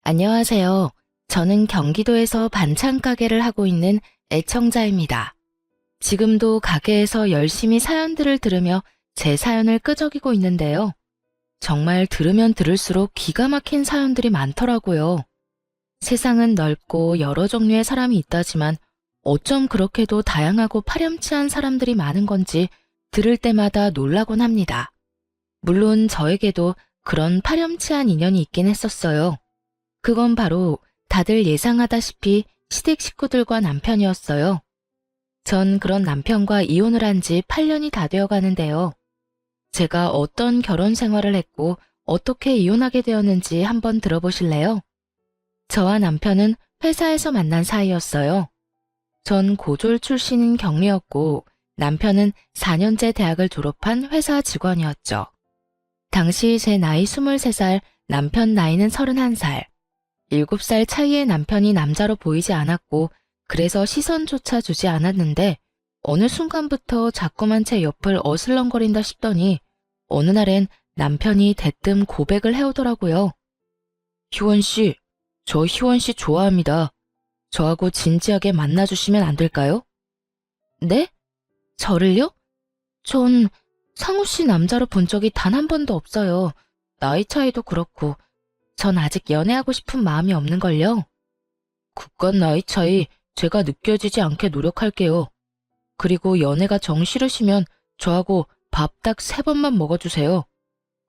안녕하세요. 저는 경기도에서 반찬 가게를 하고 있는 애청자입니다. 지금도 가게에서 열심히 사연들을 들으며 제 사연을 끄적이고 있는데요. 정말 들으면 들을수록 기가 막힌 사연들이 많더라고요. 세상은 넓고 여러 종류의 사람이 있다지만 어쩜 그렇게도 다양하고 파렴치한 사람들이 많은 건지 들을 때마다 놀라곤 합니다. 물론 저에게도 그런 파렴치한 인연이 있긴 했었어요. 그건 바로 다들 예상하다시피 시댁 식구들과 남편이었어요. 전 그런 남편과 이혼을 한 지 8년이 다 되어 가는데요. 제가 어떤 결혼 생활을 했고 어떻게 이혼하게 되었는지 한번 들어보실래요? 저와 남편은 회사에서 만난 사이였어요. 전 고졸 출신인 경리였고 남편은 4년제 대학을 졸업한 회사 직원이었죠. 당시 제 나이 23살, 남편 나이는 31살. 7살 차이의 남편이 남자로 보이지 않았고 그래서 시선조차 주지 않았는데 어느 순간부터 자꾸만 제 옆을 어슬렁거린다 싶더니 어느 날엔 남편이 대뜸 고백을 해오더라고요. 희원 씨, 저 희원 씨 좋아합니다. 저하고 진지하게 만나주시면 안 될까요? 네? 저를요? 전 상우 씨 남자로 본 적이 단 한 번도 없어요. 나이 차이도 그렇고 전 아직 연애하고 싶은 마음이 없는걸요. 그깟 나이 차이 제가 느껴지지 않게 노력할게요. 그리고 연애가 정 싫으시면 저하고 밥 딱 3번만 먹어주세요.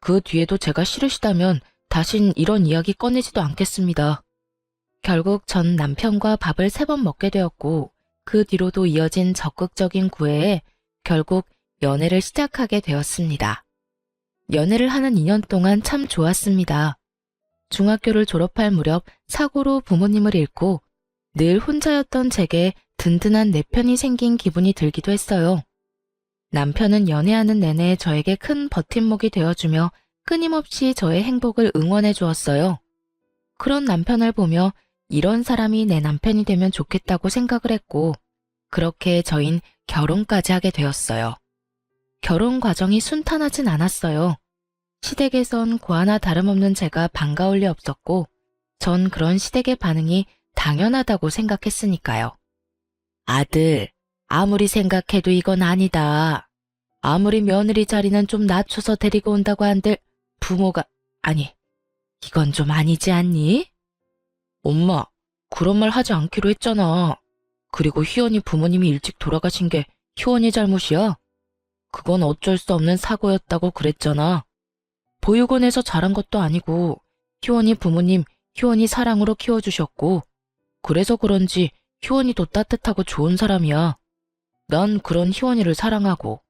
그 뒤에도 제가 싫으시다면 다신 이런 이야기 꺼내지도 않겠습니다. 결국 전 남편과 밥을 3번 먹게 되었고 그 뒤로도 이어진 적극적인 구애에 결국 연애를 시작하게 되었습니다. 연애를 하는 2년 동안 참 좋았습니다. 중학교를 졸업할 무렵 사고로 부모님을 잃고 늘 혼자였던 제게 든든한 내 편이 생긴 기분이 들기도 했어요. 남편은 연애하는 내내 저에게 큰 버팀목이 되어주며 끊임없이 저의 행복을 응원해 주었어요. 그런 남편을 보며 이런 사람이 내 남편이 되면 좋겠다고 생각을 했고 그렇게 저흰 결혼까지 하게 되었어요. 결혼 과정이 순탄하진 않았어요. 시댁에선 고아나 다름없는 제가 반가울 리 없었고 전 그런 시댁의 반응이 당연하다고 생각했으니까요. 아들, 아무리 생각해도 이건 아니다. 아무리 며느리 자리는 좀 낮춰서 데리고 온다고 한들 부모가, 아니, 이건 좀 아니지 않니? 엄마, 그런 말 하지 않기로 했잖아. 그리고 희원이 부모님이 일찍 돌아가신 게 희원이 잘못이야. 그건 어쩔 수 없는 사고였다고 그랬잖아. 보육원에서 자란 것도 아니고 희원이 부모님 희원이 사랑으로 키워주셨고 그래서 그런지 희원이 더 따뜻하고 좋은 사람이야. 난 그런 희원이를 사랑하고.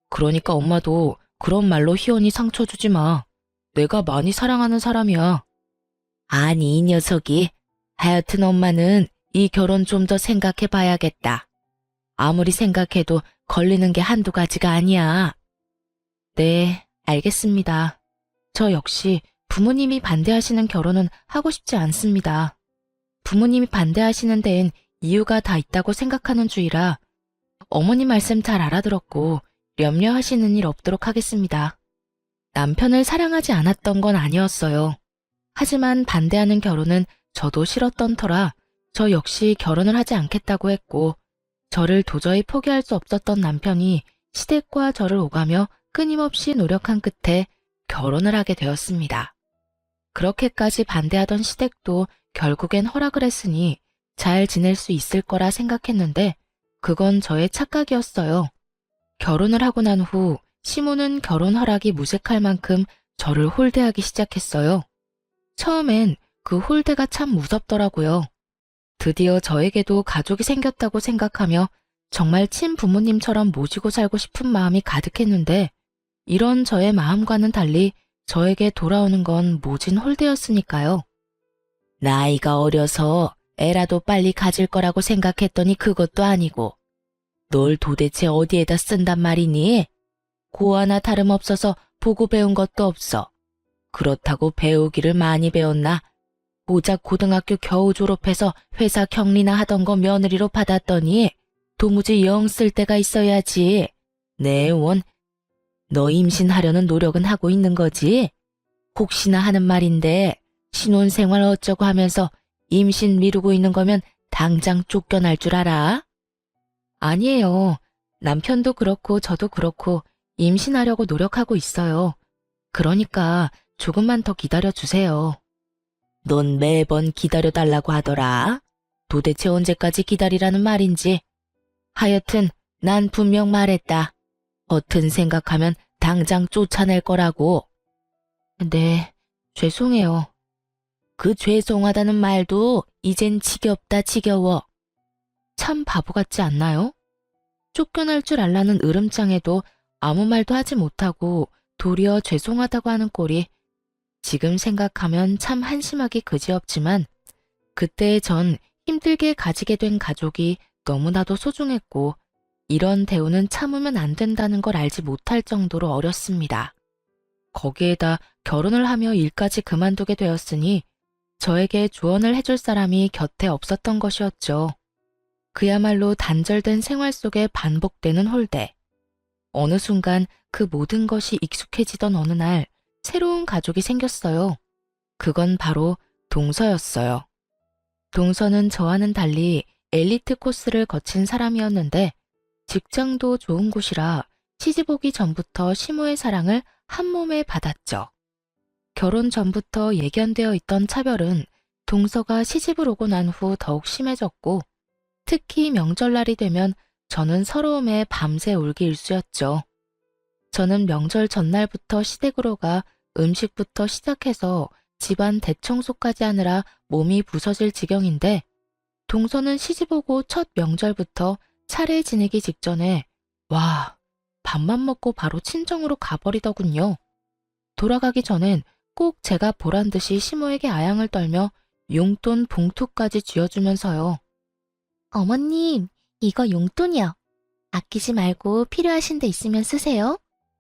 그러니까 엄마도 그런 말로 희원이 상처 주지 마. 내가 많이 사랑하는 사람이야. 아니 이 녀석이. 하여튼 엄마는 이 결혼 좀 더 생각해 봐야겠다. 아무리 생각해도 걸리는 게 한두 가지가 아니야. 네, 알겠습니다. 저 역시 부모님이 반대하시는 결혼은 하고 싶지 않습니다. 부모님이 반대하시는 데엔 이유가 다 있다고 생각하는 주의라 어머니 말씀 잘 알아들었고 염려하시는 일 없도록 하겠습니다. 남편을 사랑하지 않았던 건 아니었어요. 하지만 반대하는 결혼은 저도 싫었던 터라 저 역시 결혼을 하지 않겠다고 했고 저를 도저히 포기할 수 없었던 남편이 시댁과 저를 오가며 끊임없이 노력한 끝에 결혼을 하게 되었습니다. 그렇게까지 반대하던 시댁도 결국엔 허락을 했으니 잘 지낼 수 있을 거라 생각했는데 그건 저의 착각이었어요. 결혼을 하고 난 후 시모는 결혼 허락이 무색할 만큼 저를 홀대하기 시작했어요. 처음엔 그 홀대가 참 무섭더라고요. 드디어 저에게도 가족이 생겼다고 생각하며 정말 친부모님처럼 모시고 살고 싶은 마음이 가득했는데 이런 저의 마음과는 달리 저에게 돌아오는 건 모진 홀대였으니까요. 나이가 어려서 애라도 빨리 가질 거라고 생각했더니 그것도 아니고 널 도대체 어디에다 쓴단 말이니? 고아나 다름없어서 보고 배운 것도 없어. 그렇다고 배우기를 많이 배웠나? 고작 고등학교 겨우 졸업해서 회사 격리나 하던 거 며느리로 받았더니 도무지 영 쓸 데가 있어야지. 내 원, 너 임신하려는 노력은 하고 있는 거지? 혹시나 하는 말인데 신혼생활 어쩌고 하면서 임신 미루고 있는 거면 당장 쫓겨날 줄 알아? 아니에요. 남편도 그렇고 저도 그렇고 임신하려고 노력하고 있어요. 그러니까 조금만 더 기다려 주세요. 넌 매번 기다려달라고 하더라. 도대체 언제까지 기다리라는 말인지. 하여튼 난 분명 말했다. 허튼 생각하면 당장 쫓아낼 거라고. 네, 죄송해요. 그 죄송하다는 말도 이젠 지겹다 지겨워. 참 바보 같지 않나요? 쫓겨날 줄 알라는 으름장에도 아무 말도 하지 못하고 도리어 죄송하다고 하는 꼴이 지금 생각하면 참 한심하기 그지없지만 그때 전 힘들게 가지게 된 가족이 너무나도 소중했고 이런 대우는 참으면 안 된다는 걸 알지 못할 정도로 어렸습니다. 거기에다 결혼을 하며 일까지 그만두게 되었으니 저에게 조언을 해줄 사람이 곁에 없었던 것이었죠. 그야말로 단절된 생활 속에 반복되는 홀대. 어느 순간 그 모든 것이 익숙해지던 어느 날 새로운 가족이 생겼어요. 그건 바로 동서였어요. 동서는 저와는 달리 엘리트 코스를 거친 사람이었는데 직장도 좋은 곳이라 시집 오기 전부터 시모의 사랑을 한 몸에 받았죠. 결혼 전부터 예견되어 있던 차별은 동서가 시집을 오고 난 후 더욱 심해졌고 특히 명절날이 되면 저는 서러움에 밤새 울기 일쑤였죠. 저는 명절 전날부터 시댁으로 가 음식부터 시작해서 집안 대청소까지 하느라 몸이 부서질 지경인데 동서는 시집 오고 첫 명절부터 차례 지내기 직전에 와, 밥만 먹고 바로 친정으로 가버리더군요. 돌아가기 전엔 꼭 제가 보란 듯이 시모에게 아양을 떨며 용돈 봉투까지 쥐어주면서요. 어머님, 이거 용돈이요. 아끼지 말고 필요하신 데 있으면 쓰세요.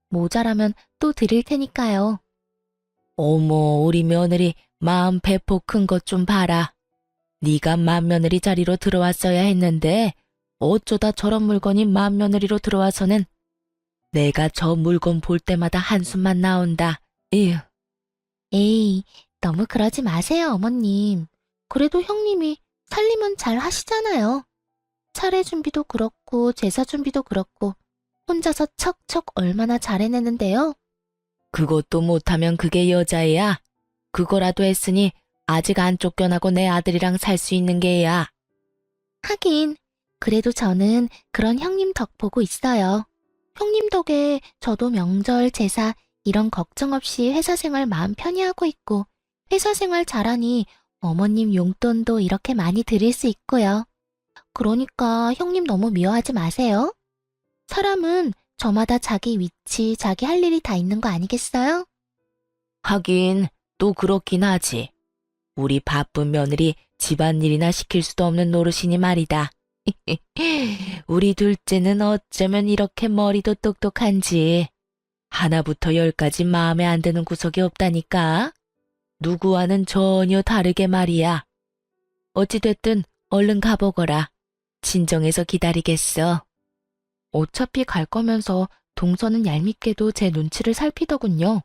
모자라면 또 드릴 테니까요. 어머, 우리 며느리 마음 배포 큰 것 좀 봐라. 네가 맏며느리 자리로 들어왔어야 했는데 어쩌다 저런 물건이 맏며느리로 들어와서는 내가 저 물건 볼 때마다 한숨만 나온다. 에휴. 에이, 너무 그러지 마세요, 어머님. 그래도 형님이 살림은 잘 하시잖아요. 차례 준비도 그렇고 제사 준비도 그렇고 혼자서 척척 얼마나 잘 해내는데요. 그것도 못하면 그게 여자애야. 그거라도 했으니 아직 안 쫓겨나고 내 아들이랑 살 수 있는 게야. 하긴 그래도 저는 그런 형님 덕 보고 있어요. 형님 덕에 저도 명절, 제사 이런 걱정 없이 회사 생활 마음 편히 하고 있고 회사 생활 잘하니 어머님 용돈도 이렇게 많이 드릴 수 있고요. 그러니까 형님 너무 미워하지 마세요. 사람은 저마다 자기 위치, 자기 할 일이 다 있는 거 아니겠어요? 하긴 또 그렇긴 하지. 우리 바쁜 며느리 집안일이나 시킬 수도 없는 노릇이니 말이다. 우리 둘째는 어쩌면 이렇게 머리도 똑똑한지. 하나부터 열까지 마음에 안 드는 구석이 없다니까. 누구와는 전혀 다르게 말이야. 어찌됐든 얼른 가보거라. 친정에서 기다리겠어. 어차피 갈 거면서 동서는 얄밉게도 제 눈치를 살피더군요.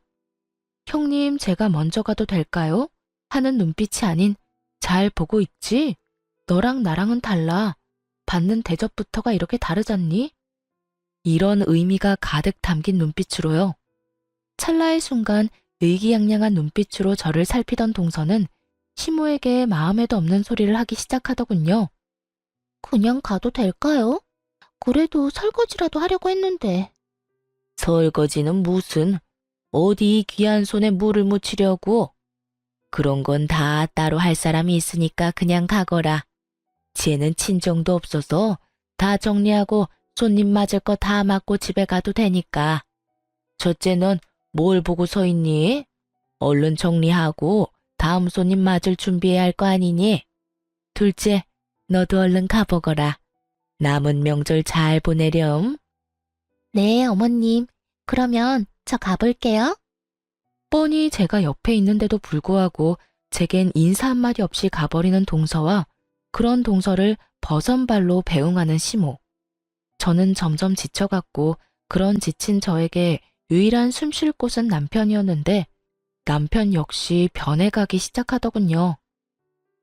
형님, 제가 먼저 가도 될까요? 하는 눈빛이 아닌 잘 보고 있지? 너랑 나랑은 달라. 받는 대접부터가 이렇게 다르잖니? 이런 의미가 가득 담긴 눈빛으로요. 찰나의 순간 의기양양한 눈빛으로 저를 살피던 동서는 시모에게 마음에도 없는 소리를 하기 시작하더군요. 그냥 가도 될까요? 그래도 설거지라도 하려고 했는데. 설거지는 무슨? 어디 귀한 손에 물을 묻히려고? 그런 건 다 따로 할 사람이 있으니까 그냥 가거라. 쟤는 친정도 없어서 다 정리하고 손님 맞을 거 다 맡고 집에 가도 되니까. 첫째 넌 뭘 보고 서 있니? 얼른 정리하고 다음 손님 맞을 준비해야 할 거 아니니? 둘째, 너도 얼른 가보거라. 남은 명절 잘 보내렴. 네, 어머님. 그러면 저 가볼게요. 뻔히 제가 옆에 있는데도 불구하고 제겐 인사 한마디 없이 가버리는 동서와 그런 동서를 버선발로 배웅하는 시모. 저는 점점 지쳐갔고 그런 지친 저에게 유일한 숨 쉴 곳은 남편이었는데 남편 역시 변해가기 시작하더군요.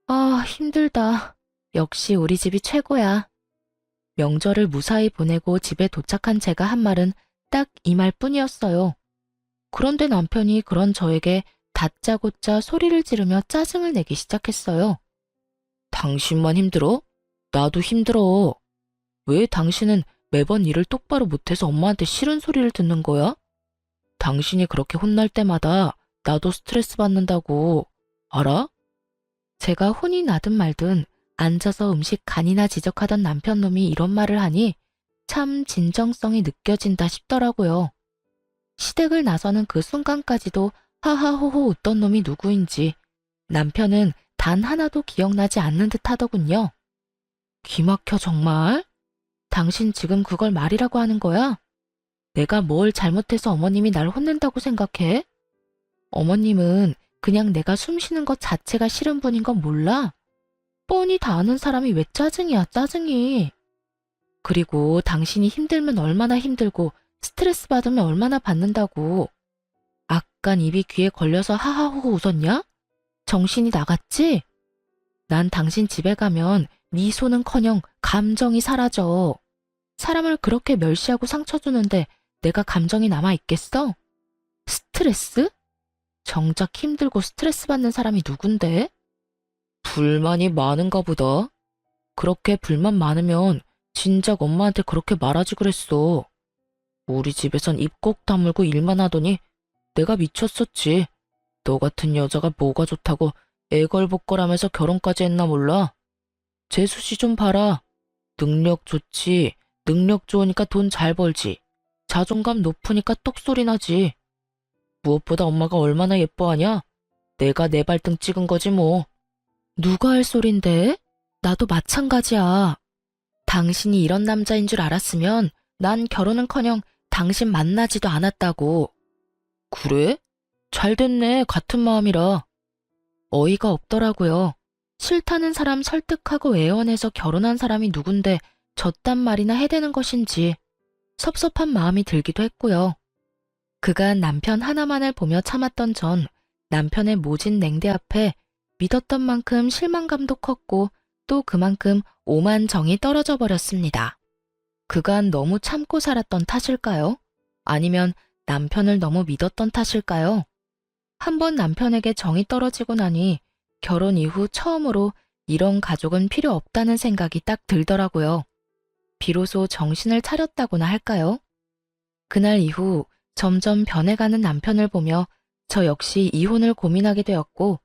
아, 힘들다. 역시 우리 집이 최고야. 명절을 무사히 보내고 집에 도착한 제가 한 말은 딱 이 말뿐이었어요. 그런데 남편이 그런 저에게 다짜고짜 소리를 지르며 짜증을 내기 시작했어요. 당신만 힘들어? 나도 힘들어. 왜 당신은 매번 일을 똑바로 못해서 엄마한테 싫은 소리를 듣는 거야? 당신이 그렇게 혼날 때마다 나도 스트레스 받는다고. 알아? 제가 혼이 나든 말든 앉아서 음식 간이나 지적하던 남편놈이 이런 말을 하니 참 진정성이 느껴진다 싶더라고요. 시댁을 나서는 그 순간까지도 하하호호 웃던 놈이 누구인지 남편은 단 하나도 기억나지 않는 듯 하더군요. 기막혀 정말? 당신 지금 그걸 말이라고 하는 거야? 내가 뭘 잘못해서 어머님이 날 혼낸다고 생각해? 어머님은 그냥 내가 숨 쉬는 것 자체가 싫은 분인 건 몰라? 뻔히 다 아는 사람이 왜 짜증이야, 짜증이. 그리고 당신이 힘들면 얼마나 힘들고 스트레스 받으면 얼마나 받는다고. 아깐 입이 귀에 걸려서 하하호호 웃었냐? 정신이 나갔지? 난 당신 집에 가면 네 손은커녕 감정이 사라져. 사람을 그렇게 멸시하고 상처 주는데 내가 감정이 남아있겠어? 스트레스? 정작 힘들고 스트레스 받는 사람이 누군데? 불만이 많은가 보다. 그렇게 불만 많으면 진작 엄마한테 그렇게 말하지 그랬어. 우리 집에선 입 꼭 다물고 일만 하더니 내가 미쳤었지. 너 같은 여자가 뭐가 좋다고 애걸복걸하면서 결혼까지 했나 몰라. 재수 씨 좀 봐라. 능력 좋지. 능력 좋으니까 돈 잘 벌지. 자존감 높으니까 똑소리 나지. 무엇보다 엄마가 얼마나 예뻐하냐? 내가 내 발등 찍은 거지 뭐. 누가 할 소린데? 나도 마찬가지야. 당신이 이런 남자인 줄 알았으면 난 결혼은커녕 당신 만나지도 않았다고. 그래? 잘 됐네. 같은 마음이라. 어이가 없더라고요. 싫다는 사람 설득하고 애원해서 결혼한 사람이 누군데 저딴 말이나 해대는 것인지 섭섭한 마음이 들기도 했고요. 그간 남편 하나만을 보며 참았던 전 남편의 모진 냉대 앞에 믿었던 만큼 실망감도 컸고 또 그만큼 오만 정이 떨어져 버렸습니다. 그간 너무 참고 살았던 탓일까요? 아니면 남편을 너무 믿었던 탓일까요? 한번 남편에게 정이 떨어지고 나니 결혼 이후 처음으로 이런 가족은 필요 없다는 생각이 딱 들더라고요. 비로소 정신을 차렸다고나 할까요? 그날 이후 점점 변해가는 남편을 보며 저 역시 이혼을 고민하게 되었고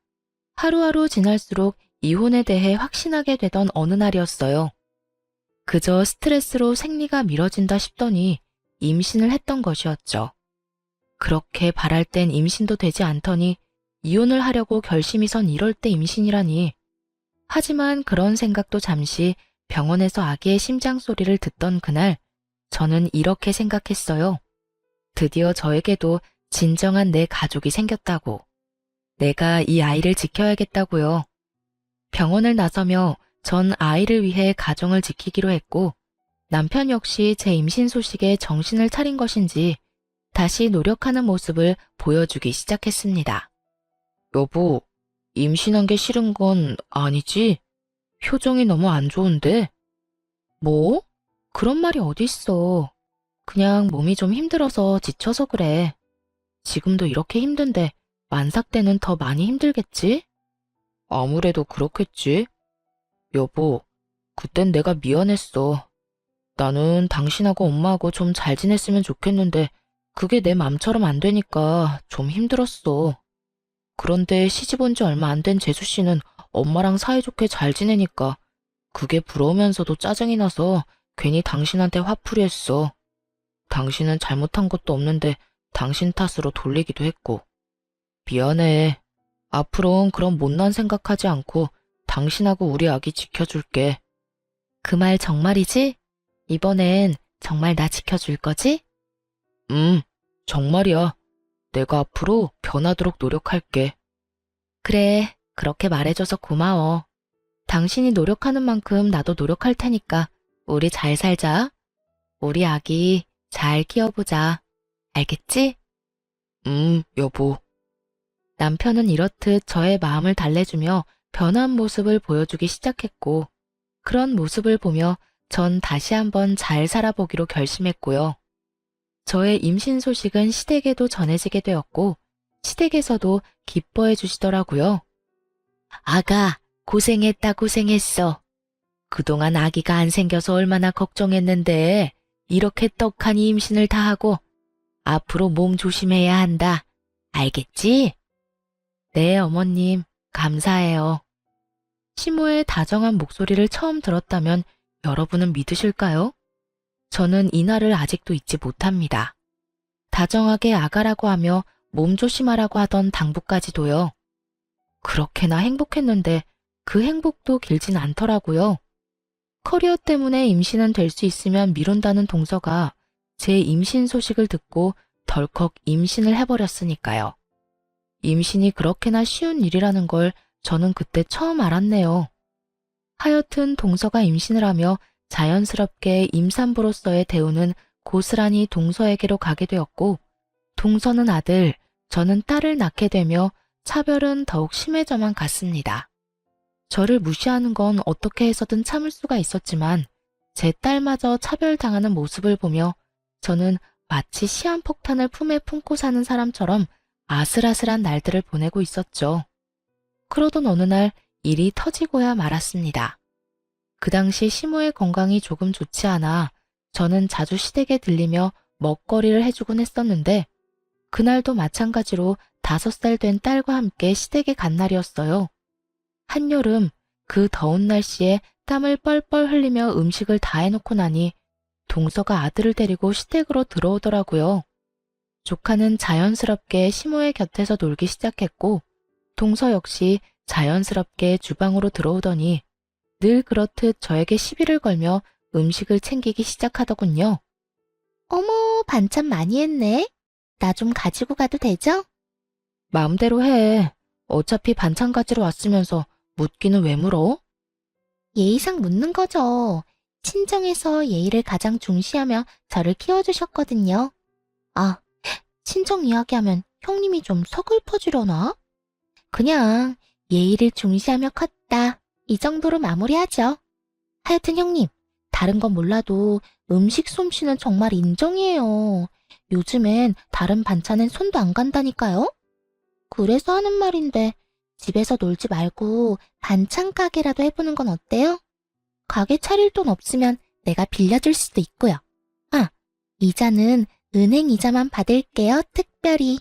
하루하루 지날수록 이혼에 대해 확신하게 되던 어느 날이었어요. 그저 스트레스로 생리가 미뤄진다 싶더니 임신을 했던 것이었죠. 그렇게 바랄 땐 임신도 되지 않더니 이혼을 하려고 결심이 선 이럴 때 임신이라니. 하지만 그런 생각도 잠시 병원에서 아기의 심장 소리를 듣던 그날 저는 이렇게 생각했어요. 드디어 저에게도 진정한 내 가족이 생겼다고. 내가 이 아이를 지켜야겠다고요. 병원을 나서며 전 아이를 위해 가정을 지키기로 했고 남편 역시 제 임신 소식에 정신을 차린 것인지 다시 노력하는 모습을 보여주기 시작했습니다. 여보, 임신한 게 싫은 건 아니지? 표정이 너무 안 좋은데? 뭐? 그런 말이 어딨어. 그냥 몸이 좀 힘들어서 지쳐서 그래. 지금도 이렇게 힘든데 만삭 때는 더 많이 힘들겠지? 아무래도 그렇겠지. 여보, 그땐 내가 미안했어. 나는 당신하고 엄마하고 좀 잘 지냈으면 좋겠는데 그게 내 맘처럼 안 되니까 좀 힘들었어. 그런데 시집 온 지 얼마 안 된 재수 씨는 엄마랑 사이좋게 잘 지내니까 그게 부러우면서도 짜증이 나서 괜히 당신한테 화풀이 했어. 당신은 잘못한 것도 없는데 당신 탓으로 돌리기도 했고. 미안해. 앞으로는 그런 못난 생각하지 않고 당신하고 우리 아기 지켜줄게. 그 말 정말이지? 이번엔 정말 나 지켜줄 거지? 정말이야. 내가 앞으로 변하도록 노력할게. 그래, 그렇게 말해줘서 고마워. 당신이 노력하는 만큼 나도 노력할 테니까 우리 잘 살자. 우리 아기 잘 키워보자. 알겠지? 여보. 남편은 이렇듯 저의 마음을 달래주며 변한 모습을 보여주기 시작했고, 그런 모습을 보며 전 다시 한번 잘 살아보기로 결심했고요. 저의 임신 소식은 시댁에도 전해지게 되었고, 시댁에서도 기뻐해 주시더라고요. 아가, 고생했다, 고생했어. 그동안 아기가 안 생겨서 얼마나 걱정했는데, 이렇게 떡하니 임신을 다 하고, 앞으로 몸 조심해야 한다. 알겠지? 네, 어머님, 감사해요. 시모의 다정한 목소리를 처음 들었다면 여러분은 믿으실까요? 저는 이날을 아직도 잊지 못합니다. 다정하게 아가라고 하며 몸 조심하라고 하던 당부까지도요. 그렇게나 행복했는데 그 행복도 길진 않더라고요. 커리어 때문에 임신은 될 수 있으면 미룬다는 동서가 제 임신 소식을 듣고 덜컥 임신을 해버렸으니까요. 임신이 그렇게나 쉬운 일이라는 걸 저는 그때 처음 알았네요. 하여튼 동서가 임신을 하며 자연스럽게 임산부로서의 대우는 고스란히 동서에게로 가게 되었고, 동서는 아들, 저는 딸을 낳게 되며 차별은 더욱 심해져만 갔습니다. 저를 무시하는 건 어떻게 해서든 참을 수가 있었지만 제 딸마저 차별당하는 모습을 보며 저는 마치 시한폭탄을 품에 품고 사는 사람처럼 아슬아슬한 날들을 보내고 있었죠. 그러던 어느 날 일이 터지고야 말았습니다. 그 당시 시모의 건강이 조금 좋지 않아 저는 자주 시댁에 들리며 먹거리를 해주곤 했었는데, 그날도 마찬가지로 5살 된 딸과 함께 시댁에 간 날이었어요. 한여름 그 더운 날씨에 땀을 뻘뻘 흘리며 음식을 다 해놓고 나니 동서가 아들을 데리고 시댁으로 들어오더라고요. 조카는 자연스럽게 시모의 곁에서 놀기 시작했고, 동서 역시 자연스럽게 주방으로 들어오더니 늘 그렇듯 저에게 시비를 걸며 음식을 챙기기 시작하더군요. 어머, 반찬 많이 했네. 나 좀 가지고 가도 되죠? 마음대로 해. 어차피 반찬 가지러 왔으면서 묻기는 왜 물어? 예의상 묻는 거죠. 친정에서 예의를 가장 중시하며 저를 키워주셨거든요. 아, 친정 이야기하면 형님이 좀 서글퍼지려나? 그냥 예의를 중시하며 컸다. 이 정도로 마무리하죠. 하여튼 형님, 다른 건 몰라도 음식 솜씨는 정말 인정이에요. 요즘엔 다른 반찬엔 손도 안 간다니까요? 그래서 하는 말인데 집에서 놀지 말고 반찬 가게라도 해보는 건 어때요? 가게 차릴 돈 없으면 내가 빌려줄 수도 있고요. 아, 이자는 은행 이자만 받을게요, 특별히.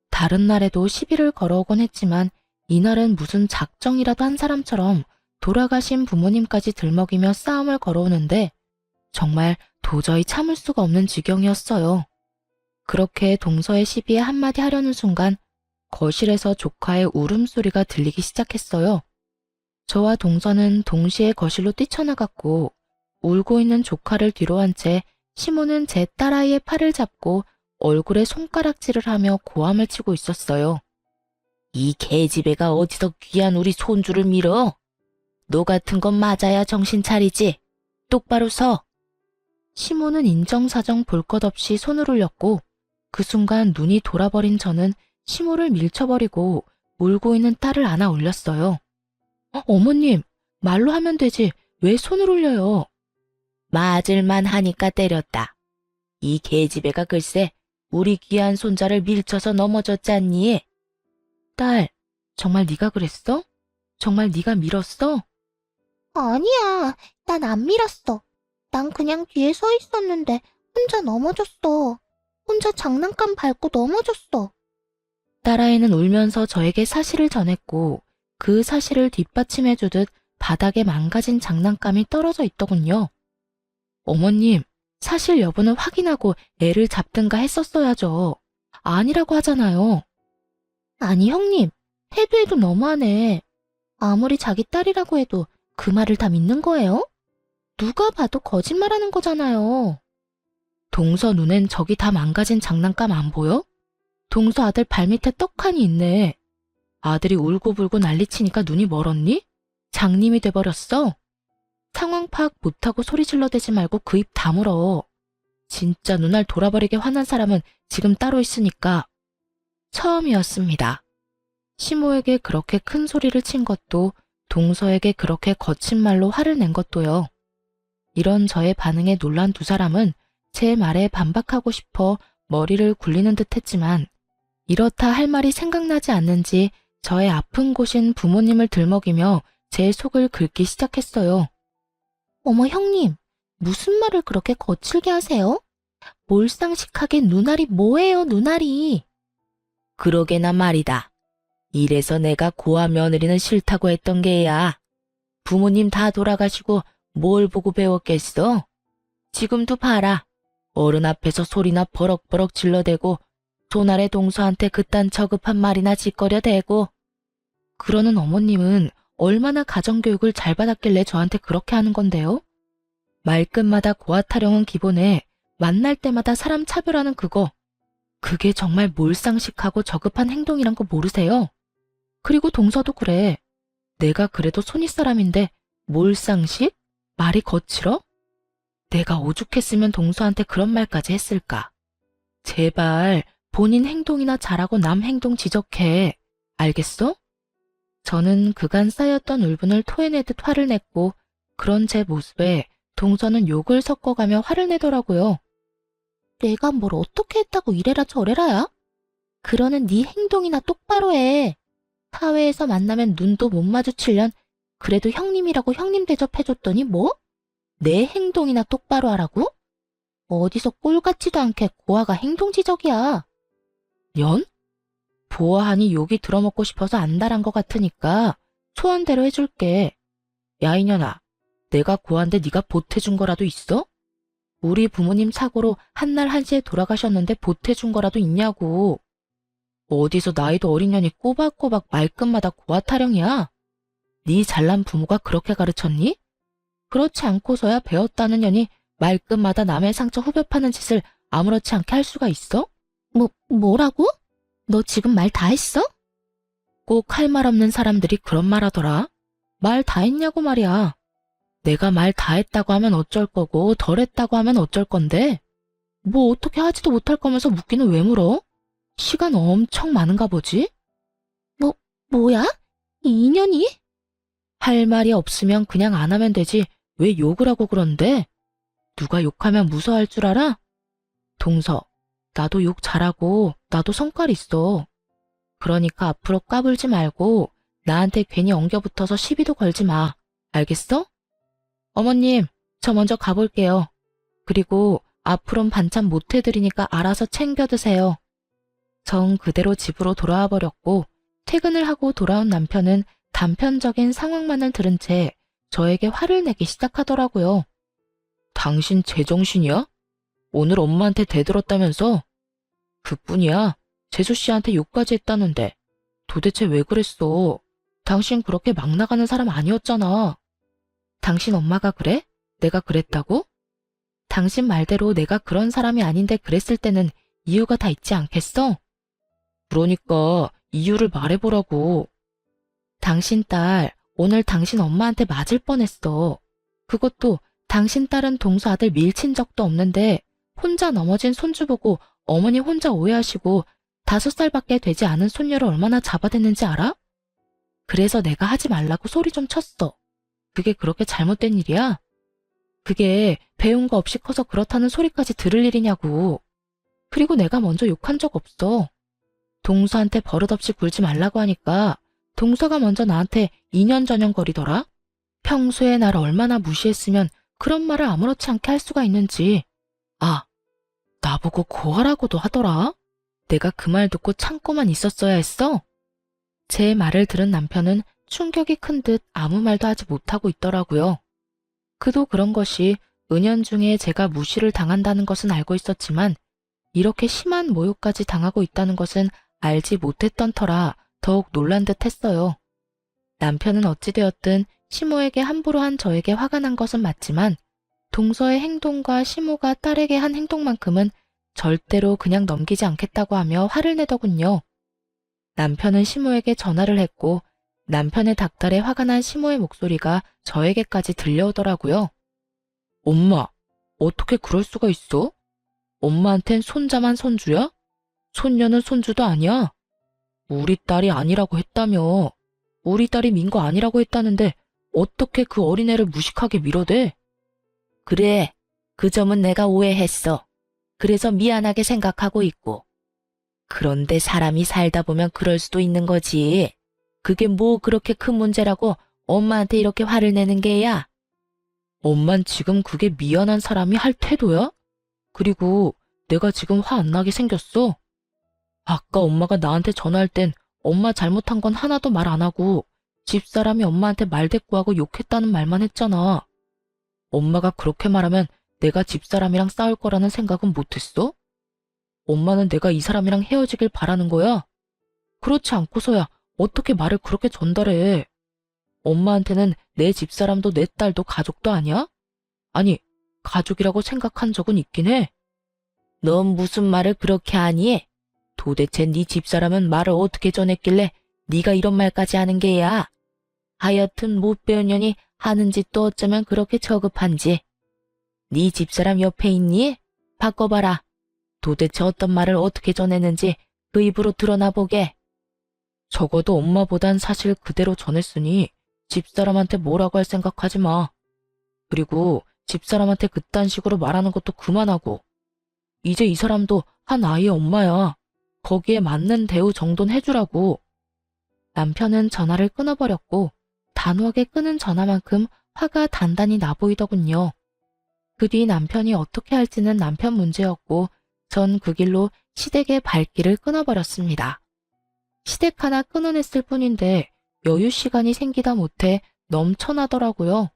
다른 날에도 시비를 걸어오곤 했지만 이날은 무슨 작정이라도 한 사람처럼 돌아가신 부모님까지 들먹이며 싸움을 걸어오는데 정말 도저히 참을 수가 없는 지경이었어요. 그렇게 동서의 시비에 한마디 하려는 순간 거실에서 조카의 울음소리가 들리기 시작했어요. 저와 동서는 동시에 거실로 뛰쳐나갔고, 울고 있는 조카를 뒤로 한 채 시모는 제 딸아이의 팔을 잡고 얼굴에 손가락질을 하며 고함을 치고 있었어요. 이 계집애가 어디서 귀한 우리 손주를 밀어? 너 같은 건 맞아야 정신 차리지. 똑바로 서. 시모는 인정사정 볼 것 없이 손을 올렸고, 그 순간 눈이 돌아버린 저는 시모를 밀쳐버리고 울고 있는 딸을 안아 올렸어요. 어머님, 말로 하면 되지 왜 손을 올려요? 맞을만 하니까 때렸다. 이 계집애가 글쎄 우리 귀한 손자를 밀쳐서 넘어졌잖니. 딸, 정말 네가 그랬어? 정말 네가 밀었어? 아니야, 난 안 밀었어. 난 그냥 뒤에 서 있었는데 혼자 넘어졌어. 혼자 장난감 밟고 넘어졌어. 딸아이는 울면서 저에게 사실을 전했고, 그 사실을 뒷받침해주듯 바닥에 망가진 장난감이 떨어져 있더군요. 어머님, 사실 여부는 확인하고 애를 잡든가 했었어야죠. 아니라고 하잖아요. 아니 형님, 해도 해도 너무하네. 아무리 자기 딸이라고 해도 그 말을 다 믿는 거예요? 누가 봐도 거짓말하는 거잖아요. 동서 눈엔 저기 다 망가진 장난감 안 보여? 동서 아들 발밑에 떡하니 있네. 아들이 울고불고 난리치니까 눈이 멀었니? 장님이 돼버렸어? 상황 파악 못하고 소리 질러대지 말고 그 입 다물어. 진짜 눈알 돌아버리게 화난 사람은 지금 따로 있으니까. 처음이었습니다. 시모에게 그렇게 큰 소리를 친 것도, 동서에게 그렇게 거친 말로 화를 낸 것도요. 이런 저의 반응에 놀란 두 사람은 제 말에 반박하고 싶어 머리를 굴리는 듯 했지만, 이렇다 할 말이 생각나지 않는지 저의 아픈 곳인 부모님을 들먹이며 제 속을 긁기 시작했어요. 어머 형님, 무슨 말을 그렇게 거칠게 하세요? 몰상식하게 눈알이 뭐예요, 눈알이? 그러게나 말이다. 이래서 내가 고아 며느리는 싫다고 했던 게야. 부모님 다 돌아가시고 뭘 보고 배웠겠어? 지금도 봐라. 어른 앞에서 소리나 버럭버럭 질러대고 손아래 동서한테 그딴 저급한 말이나 짓거려대고. 그러는 어머님은 얼마나 가정교육을 잘 받았길래 저한테 그렇게 하는 건데요? 말끝마다 고아 타령은 기본에 만날 때마다 사람 차별하는 그거. 그게 정말 몰상식하고 저급한 행동이란 거 모르세요? 그리고 동서도 그래. 내가 그래도 손윗사람인데 몰상식? 말이 거칠어? 내가 오죽했으면 동서한테 그런 말까지 했을까? 제발 본인 행동이나 잘하고 남 행동 지적해. 알겠어? 저는 그간 쌓였던 울분을 토해내듯 화를 냈고, 그런 제 모습에 동서는 욕을 섞어가며 화를 내더라고요. 내가 뭘 어떻게 했다고 이래라 저래라야? 그러는 네 행동이나 똑바로 해. 사회에서 만나면 눈도 못 마주치련 그래도 형님이라고 형님 대접해줬더니 뭐? 내 행동이나 똑바로 하라고? 어디서 꼴 같지도 않게 고아가 행동 지적이야. 연? 보아하니 욕이 들어먹고 싶어서 안달한 것 같으니까 소원대로 해줄게. 야 이년아, 내가 고아인데 네가 보태준 거라도 있어? 우리 부모님 착오로 한날 한시에 돌아가셨는데 보태준 거라도 있냐고. 어디서 나이도 어린 년이 꼬박꼬박 말끝마다 고아 타령이야? 네 잘난 부모가 그렇게 가르쳤니? 그렇지 않고서야 배웠다는 년이 말끝마다 남의 상처 후벼 파는 짓을 아무렇지 않게 할 수가 있어? 뭐라고? 너 지금 말 다 했어? 꼭 할 말 없는 사람들이 그런 말 하더라. 말 다 했냐고 말이야. 내가 말 다 했다고 하면 어쩔 거고 덜 했다고 하면 어쩔 건데? 뭐 어떻게 하지도 못할 거면서 묻기는 왜 물어? 시간 엄청 많은가 보지? 뭐야? 이 인연이? 할 말이 없으면 그냥 안 하면 되지 왜 욕을 하고 그런데? 누가 욕하면 무서워할 줄 알아? 동서, 나도 욕 잘하고 나도 성깔 있어. 그러니까 앞으로 까불지 말고 나한테 괜히 엉겨붙어서 시비도 걸지 마. 알겠어? 어머님, 저 먼저 가볼게요. 그리고 앞으론 반찬 못 해드리니까 알아서 챙겨 드세요. 정 그대로 집으로 돌아와 버렸고, 퇴근을 하고 돌아온 남편은 단편적인 상황만을 들은 채 저에게 화를 내기 시작하더라고요. 당신 제정신이야? 오늘 엄마한테 대들었다면서? 그뿐이야. 재수 씨한테 욕까지 했다는데. 도대체 왜 그랬어? 당신 그렇게 막 나가는 사람 아니었잖아. 당신 엄마가 그래? 내가 그랬다고? 당신 말대로 내가 그런 사람이 아닌데 그랬을 때는 이유가 다 있지 않겠어? 그러니까 이유를 말해보라고. 당신 딸 오늘 당신 엄마한테 맞을 뻔했어. 그것도 당신 딸은 동서 아들 밀친 적도 없는데 혼자 넘어진 손주 보고 어머니 혼자 오해하시고 5살밖에 되지 않은 손녀를 얼마나 잡아댔는지 알아? 그래서 내가 하지 말라고 소리 좀 쳤어. 그게 그렇게 잘못된 일이야? 그게 배운 거 없이 커서 그렇다는 소리까지 들을 일이냐고. 그리고 내가 먼저 욕한 적 없어. 동서한테 버릇없이 굴지 말라고 하니까 동서가 먼저 나한테 이년저년거리더라. 평소에 나를 얼마나 무시했으면 그런 말을 아무렇지 않게 할 수가 있는지. 아, 나보고 고아라고도 하더라. 내가 그 말 듣고 참고만 있었어야 했어? 제 말을 들은 남편은 충격이 큰 듯 아무 말도 하지 못하고 있더라고요. 그도 그런 것이 은연중에 제가 무시를 당한다는 것은 알고 있었지만 이렇게 심한 모욕까지 당하고 있다는 것은 알지 못했던 터라 더욱 놀란 듯 했어요. 남편은 어찌되었든 시모에게 함부로 한 저에게 화가 난 것은 맞지만 동서의 행동과 시모가 딸에게 한 행동만큼은 절대로 그냥 넘기지 않겠다고 하며 화를 내더군요. 남편은 시모에게 전화를 했고 남편의 닥달에 화가 난 시모의 목소리가 저에게까지 들려오더라고요. 엄마, 어떻게 그럴 수가 있어? 엄마한텐 손자만 손주야? 손녀는 손주도 아니야? 우리 딸이 아니라고 했다며. 우리 딸이 민 거 아니라고 했다는데 어떻게 그 어린애를 무식하게 밀어대? 그래, 그 점은 내가 오해했어. 그래서 미안하게 생각하고 있고. 그런데 사람이 살다 보면 그럴 수도 있는 거지. 그게 뭐 그렇게 큰 문제라고 엄마한테 이렇게 화를 내는 게야? 엄만 지금 그게 미안한 사람이 할 태도야? 그리고 내가 지금 화 안 나게 생겼어? 아까 엄마가 나한테 전화할 땐 엄마 잘못한 건 하나도 말 안 하고 집사람이 엄마한테 말대꾸하고 욕했다는 말만 했잖아. 엄마가 그렇게 말하면 내가 집사람이랑 싸울 거라는 생각은 못했어? 엄마는 내가 이 사람이랑 헤어지길 바라는 거야? 그렇지 않고서야 어떻게 말을 그렇게 전달해? 엄마한테는 내 집사람도 내 딸도 가족도 아니야? 아니, 가족이라고 생각한 적은 있긴 해. 넌 무슨 말을 그렇게 하니? 도대체 네 집사람은 말을 어떻게 전했길래 네가 이런 말까지 하는 게야? 하여튼 못 배운 년이 하는 짓도 어쩌면 그렇게 저급한지. 네 집사람 옆에 있니? 바꿔봐라. 도대체 어떤 말을 어떻게 전했는지 그 입으로 드러나 보게. 적어도 엄마보단 사실 그대로 전했으니 집사람한테 뭐라고 할 생각하지 마. 그리고 집사람한테 그딴 식으로 말하는 것도 그만하고. 이제 이 사람도 한 아이의 엄마야. 거기에 맞는 대우 정도는 해주라고. 남편은 전화를 끊어버렸고 단호하게 끊은 전화만큼 화가 단단히 나 보이더군요. 그 뒤 남편이 어떻게 할지는 남편 문제였고 전 그 길로 시댁의 발길을 끊어버렸습니다. 시댁 하나 끊어냈을 뿐인데 여유 시간이 생기다 못해 넘쳐나더라고요.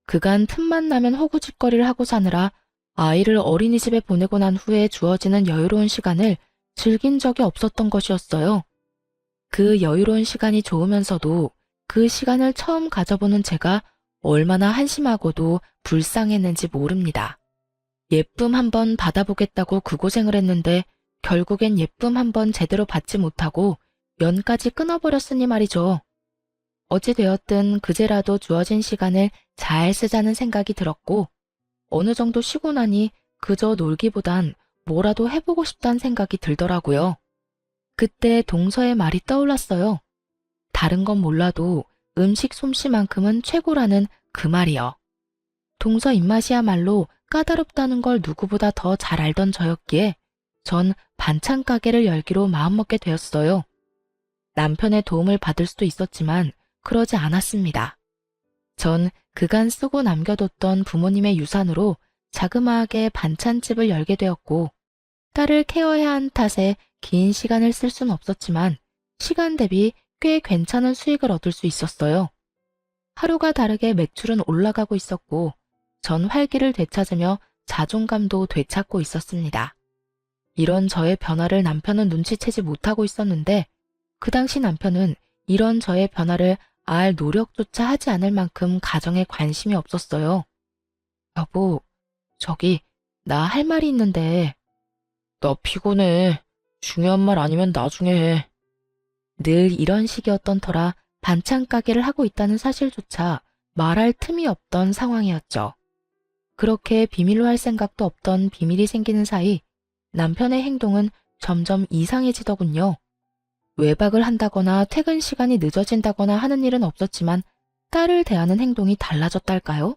그간 틈만 나면 호구짓거리를 하고 사느라 아이를 어린이집에 보내고 난 후에 주어지는 여유로운 시간을 즐긴 적이 없었던 것이었어요. 그 여유로운 시간이 좋으면서도 그 시간을 처음 가져보는 제가 얼마나 한심하고도 불쌍했는지 모릅니다. 예쁨 한번 받아보겠다고 그 고생을 했는데 결국엔 예쁨 한번 제대로 받지 못하고 연까지 끊어버렸으니 말이죠. 어찌되었든 그제라도 주어진 시간을 잘 쓰자는 생각이 들었고 어느 정도 쉬고 나니 그저 놀기보단 뭐라도 해보고 싶다는 생각이 들더라고요. 그때 동서의 말이 떠올랐어요. 다른 건 몰라도 음식 솜씨만큼은 최고라는 그 말이요. 동서 입맛이야말로 까다롭다는 걸 누구보다 더 잘 알던 저였기에 전 반찬 가게를 열기로 마음먹게 되었어요. 남편의 도움을 받을 수도 있었지만 그러지 않았습니다. 전 그간 쓰고 남겨뒀던 부모님의 유산으로 자그마하게 반찬집을 열게 되었고 딸을 케어해야 한 탓에 긴 시간을 쓸 순 없었지만 시간 대비 꽤 괜찮은 수익을 얻을 수 있었어요. 하루가 다르게 매출은 올라가고 있었고 전 활기를 되찾으며 자존감도 되찾고 있었습니다. 이런 저의 변화를 남편은 눈치채지 못하고 있었는데 그 당시 남편은 이런 저의 변화를 알 노력조차 하지 않을 만큼 가정에 관심이 없었어요. 여보, 저기 나 할 말이 있는데. 나 피곤해. 중요한 말 아니면 나중에 해. 늘 이런 식이었던 터라 반찬 가게를 하고 있다는 사실조차 말할 틈이 없던 상황이었죠. 그렇게 비밀로 할 생각도 없던 비밀이 생기는 사이 남편의 행동은 점점 이상해지더군요. 외박을 한다거나 퇴근 시간이 늦어진다거나 하는 일은 없었지만 딸을 대하는 행동이 달라졌달까요?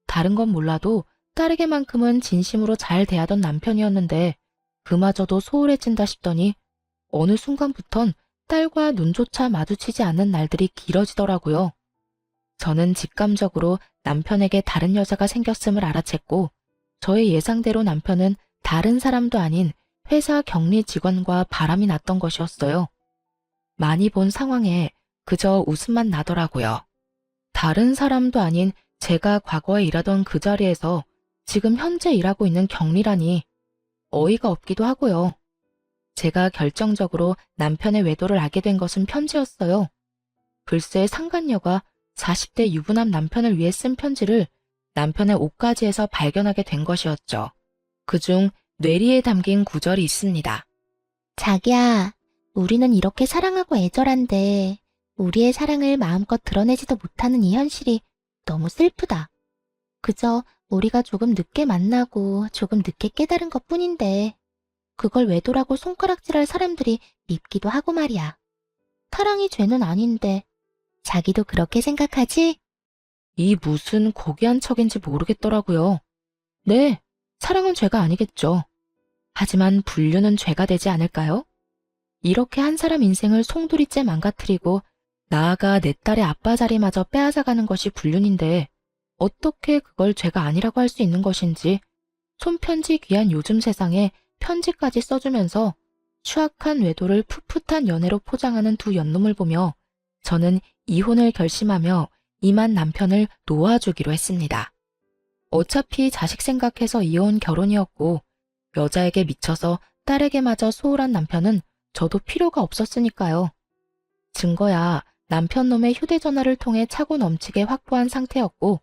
다른 건 몰라도 딸에게만큼은 진심으로 잘 대하던 남편이었는데 그마저도 소홀해진다 싶더니 어느 순간부턴 딸과 눈조차 마주치지 않는 날들이 길어지더라고요. 저는 직감적으로 남편에게 다른 여자가 생겼음을 알아챘고 저의 예상대로 남편은 다른 사람도 아닌 회사 격리 직원과 바람이 났던 것이었어요. 많이 본 상황에 그저 웃음만 나더라고요. 다른 사람도 아닌 제가 과거에 일하던 그 자리에서 지금 현재 일하고 있는 격리라니 어이가 없기도 하고요. 제가 결정적으로 남편의 외도를 알게 된 것은 편지였어요. 글쎄 상간녀가 40대 유부남 남편을 위해 쓴 편지를 남편의 옷가지에서 발견하게 된 것이었죠. 그중 뇌리에 담긴 구절이 있습니다. 자기야, 우리는 이렇게 사랑하고 애절한데 우리의 사랑을 마음껏 드러내지도 못하는 이 현실이 너무 슬프다. 그저 우리가 조금 늦게 만나고 조금 늦게 깨달은 것뿐인데 그걸 외도라고 손가락질할 사람들이 밉기도 하고 말이야. 사랑이 죄는 아닌데. 자기도 그렇게 생각하지? 이 무슨 고귀한 척인지 모르겠더라고요. 네, 사랑은 죄가 아니겠죠. 하지만 불륜은 죄가 되지 않을까요? 이렇게 한 사람 인생을 송두리째 망가뜨리고 나아가 내 딸의 아빠 자리마저 빼앗아가는 것이 불륜인데 어떻게 그걸 죄가 아니라고 할 수 있는 것인지 손편지 귀한 요즘 세상에 편지까지 써주면서 추악한 외도를 풋풋한 연애로 포장하는 두 연놈을 보며 저는 이혼을 결심하며 이만 남편을 놓아주기로 했습니다. 어차피 자식 생각해서 이혼 결혼이었고 여자에게 미쳐서 딸에게마저 소홀한 남편은 저도 필요가 없었으니까요. 증거야 남편 놈의 휴대전화를 통해 차고 넘치게 확보한 상태였고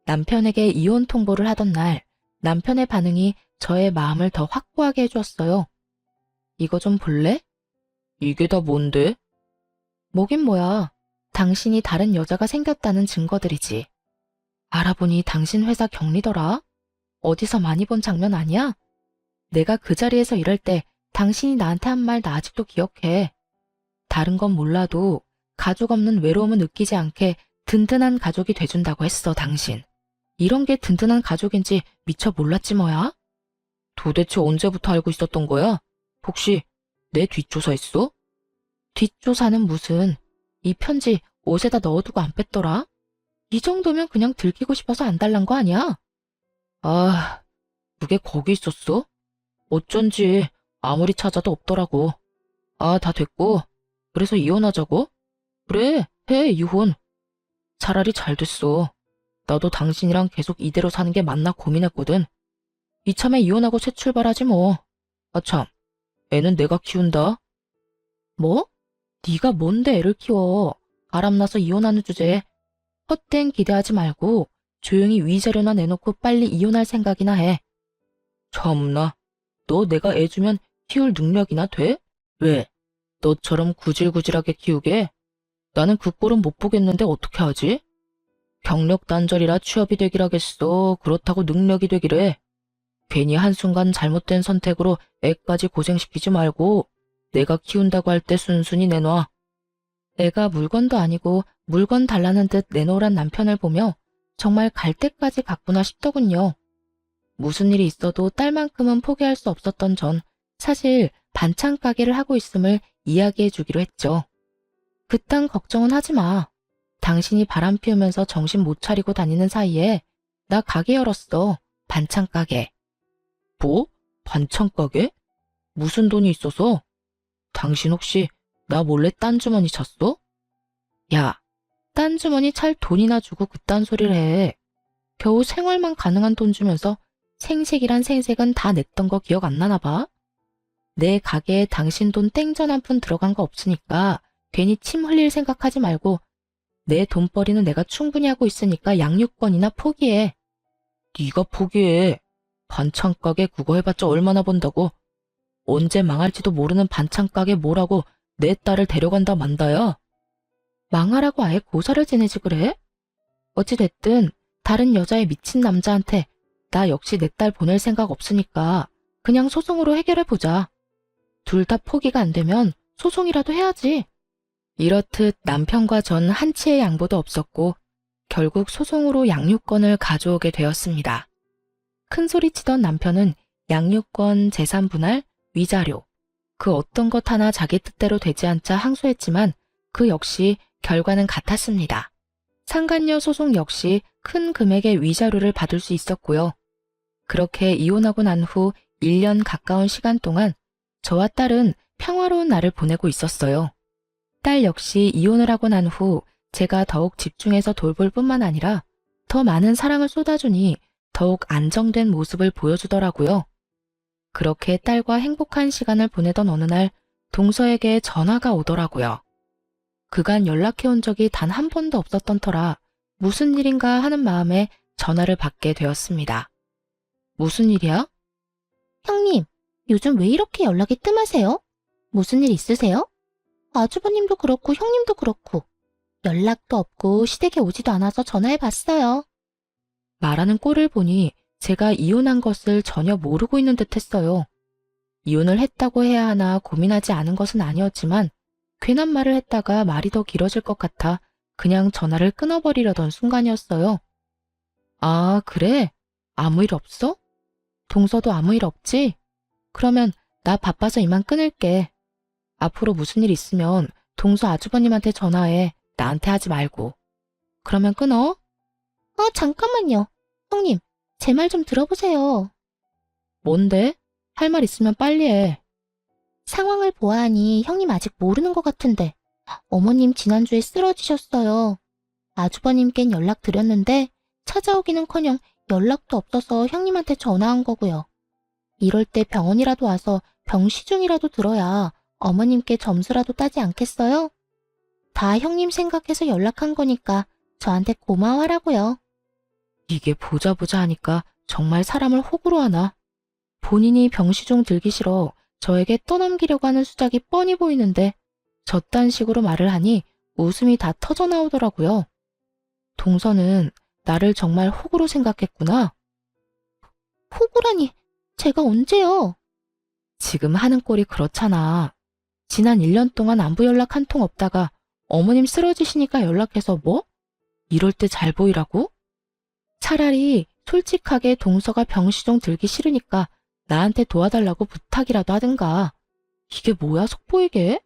남편에게 이혼 통보를 하던 날 남편의 반응이 저의 마음을 더 확고하게 해주었어요. 이거 좀 볼래? 이게 다 뭔데? 뭐긴 뭐야. 당신이 다른 여자가 생겼다는 증거들이지. 알아보니 당신 회사 경리더라? 어디서 많이 본 장면 아니야? 내가 그 자리에서 일할 때 당신이 나한테 한 말 나 아직도 기억해. 다른 건 몰라도 가족 없는 외로움을 느끼지 않게 든든한 가족이 돼준다고 했어, 당신. 이런 게 든든한 가족인지 미처 몰랐지 뭐야? 도대체 언제부터 알고 있었던 거야? 혹시 내 뒷조사했어? 뒷조사는 무슨, 이 편지 옷에다 넣어두고 안 뺐더라? 이 정도면 그냥 들키고 싶어서 안 달란 거 아니야? 아, 그게 거기 있었어? 어쩐지 아무리 찾아도 없더라고. 아, 다 됐고. 그래서 이혼하자고? 그래, 해, 이혼. 차라리 잘 됐어. 나도 당신이랑 계속 이대로 사는 게 맞나 고민했거든. 이참에 이혼하고 새 출발하지 뭐. 아 참, 애는 내가 키운다. 뭐? 네가 뭔데 애를 키워. 바람나서 이혼하는 주제에 헛된 기대하지 말고 조용히 위자료나 내놓고 빨리 이혼할 생각이나 해. 참나, 너 내가 애 주면 키울 능력이나 돼? 왜? 너처럼 구질구질하게 키우게? 나는 그 꼴은 못 보겠는데 어떻게 하지? 경력 단절이라 취업이 되길 하겠어. 그렇다고 능력이 되기래. 괜히 한순간 잘못된 선택으로 애까지 고생시키지 말고 내가 키운다고 할 때 순순히 내놔. 애가 물건도 아니고 물건 달라는 듯 내놓으란 남편을 보며 정말 갈 때까지 갔구나 싶더군요. 무슨 일이 있어도 딸만큼은 포기할 수 없었던 전 사실 반찬 가게를 하고 있음을 이야기해 주기로 했죠. 그딴 걱정은 하지 마. 당신이 바람 피우면서 정신 못 차리고 다니는 사이에 나 가게 열었어. 반찬 가게. 뭐? 반찬 가게? 무슨 돈이 있어서? 당신 혹시 나 몰래 딴 주머니 찼어? 야, 딴 주머니 찰 돈이나 주고 그딴 소리를 해. 겨우 생활만 가능한 돈 주면서 생색이란 생색은 다 냈던 거 기억 안 나나 봐? 내 가게에 당신 돈 땡전 한 푼 들어간 거 없으니까 괜히 침 흘릴 생각하지 말고 내 돈벌이는 내가 충분히 하고 있으니까 양육권이나 포기해. 네가 포기해. 반찬 가게 그거 해봤자 얼마나 번다고. 언제 망할지도 모르는 반찬 가게 뭐라고 내 딸을 데려간다 만다야. 망하라고 아예 고사를 지내지 그래? 어찌됐든 다른 여자의 미친 남자한테 나 역시 내 딸 보낼 생각 없으니까 그냥 소송으로 해결해보자. 둘 다 포기가 안 되면 소송이라도 해야지. 이렇듯 남편과 전 한치의 양보도 없었고 결국 소송으로 양육권을 가져오게 되었습니다. 큰소리치던 남편은 양육권, 재산 분할, 위자료, 그 어떤 것 하나 자기 뜻대로 되지 않자 항소했지만 그 역시 결과는 같았습니다. 상간녀 소송 역시 큰 금액의 위자료를 받을 수 있었고요. 그렇게 이혼하고 난 후 1년 가까운 시간 동안 저와 딸은 평화로운 날을 보내고 있었어요. 딸 역시 이혼을 하고 난 후 제가 더욱 집중해서 돌볼 뿐만 아니라 더 많은 사랑을 쏟아주니 더욱 안정된 모습을 보여주더라고요. 그렇게 딸과 행복한 시간을 보내던 어느 날 동서에게 전화가 오더라고요. 그간 연락해온 적이 단 한 번도 없었던 터라 무슨 일인가 하는 마음에 전화를 받게 되었습니다. 무슨 일이야? 형님, 요즘 왜 이렇게 연락이 뜸하세요? 무슨 일 있으세요? 아주버님도 그렇고 형님도 그렇고 연락도 없고 시댁에 오지도 않아서 전화해봤어요. 말하는 꼴을 보니 제가 이혼한 것을 전혀 모르고 있는 듯 했어요. 이혼을 했다고 해야 하나 고민하지 않은 것은 아니었지만 괜한 말을 했다가 말이 더 길어질 것 같아 그냥 전화를 끊어버리려던 순간이었어요. 아, 그래? 아무 일 없어? 동서도 아무 일 없지? 그러면 나 바빠서 이만 끊을게. 앞으로 무슨 일 있으면 동서 아주버님한테 전화해. 나한테 하지 말고. 그러면 끊어? 잠깐만요. 형님, 제 말 좀 들어보세요. 뭔데? 할 말 있으면 빨리 해. 상황을 보아하니 형님 아직 모르는 것 같은데 어머님 지난주에 쓰러지셨어요. 아주버님껜 연락드렸는데 찾아오기는커녕 연락도 없어서 형님한테 전화한 거고요. 이럴 때 병원이라도 와서 병시중이라도 들어야 어머님께 점수라도 따지 않겠어요? 다 형님 생각해서 연락한 거니까 저한테 고마워하라고요. 이게 보자 하니까 정말 사람을 호구로 하나? 본인이 병시중 들기 싫어 저에게 떠넘기려고 하는 수작이 뻔히 보이는데 저딴 식으로 말을 하니 웃음이 다 터져 나오더라고요. 동서는 나를 정말 호구로 생각했구나. 호구라니, 제가 언제요? 지금 하는 꼴이 그렇잖아. 지난 1년 동안 안부 연락 한 통 없다가 어머님 쓰러지시니까 연락해서 뭐? 이럴 때 잘 보이라고? 차라리 솔직하게 동서가 병시중 들기 싫으니까 나한테 도와달라고 부탁이라도 하든가. 이게 뭐야, 속보이게?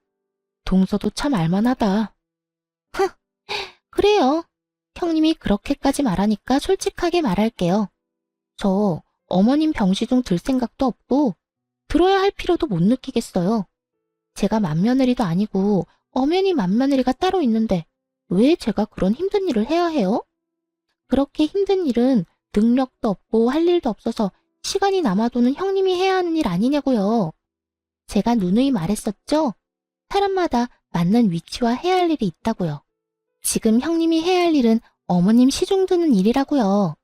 동서도 참 알만하다. 그래요. 형님이 그렇게까지 말하니까 솔직하게 말할게요. 저 어머님 병시중 들 생각도 없고 들어야 할 필요도 못 느끼겠어요. 제가 맏며느리도 아니고 엄연히 맏며느리가 따로 있는데 왜 제가 그런 힘든 일을 해야 해요? 그렇게 힘든 일은 능력도 없고 할 일도 없어서 시간이 남아도는 형님이 해야 하는 일 아니냐고요. 제가 누누이 말했었죠? 사람마다 맞는 위치와 해야 할 일이 있다고요. 지금 형님이 해야 할 일은 어머님 시중 드는 일이라고요.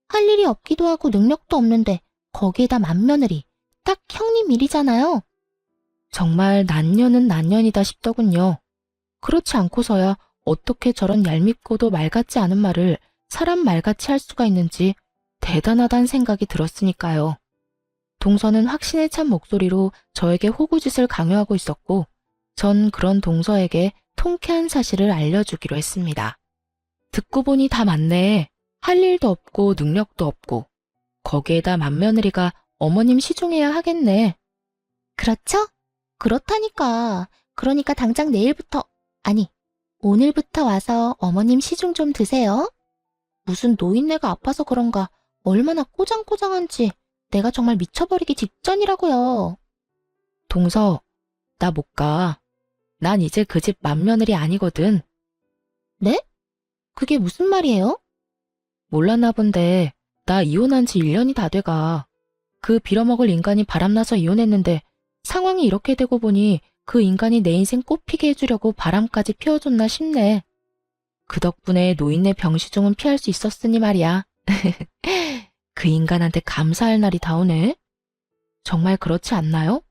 할 일이 없기도 하고 능력도 없는데 거기에다 맏며느리, 딱 형님 일이잖아요. 정말 난년은 난년이다 싶더군요. 그렇지 않고서야 어떻게 저런 얄밉고도 말 같지 않은 말을 사람 말같이 할 수가 있는지 대단하다는 생각이 들었으니까요. 동서는 확신에 찬 목소리로 저에게 호구짓을 강요하고 있었고 전 그런 동서에게 통쾌한 사실을 알려주기로 했습니다. 듣고 보니 다 맞네. 할 일도 없고 능력도 없고 거기에다 맏며느리가 어머님 시중해야 하겠네. 그렇죠? 그렇다니까. 그러니까 당장 내일부터, 아니, 오늘부터 와서 어머님 시중 좀 드세요. 무슨 노인네가 아파서 그런가 얼마나 꼬장꼬장한지 내가 정말 미쳐버리기 직전이라고요. 동서, 나 못 가. 난 이제 그 집 맏며느리 아니거든. 네? 그게 무슨 말이에요? 몰랐나 본데 나 이혼한 지 1년이 다 돼가. 그 빌어먹을 인간이 바람나서 이혼했는데 상황이 이렇게 되고 보니 그 인간이 내 인생 꽃피게 해주려고 바람까지 피워줬나 싶네. 그 덕분에 노인네 병시중은 피할 수 있었으니 말이야. 그 인간한테 감사할 날이 다오네. 정말 그렇지 않나요?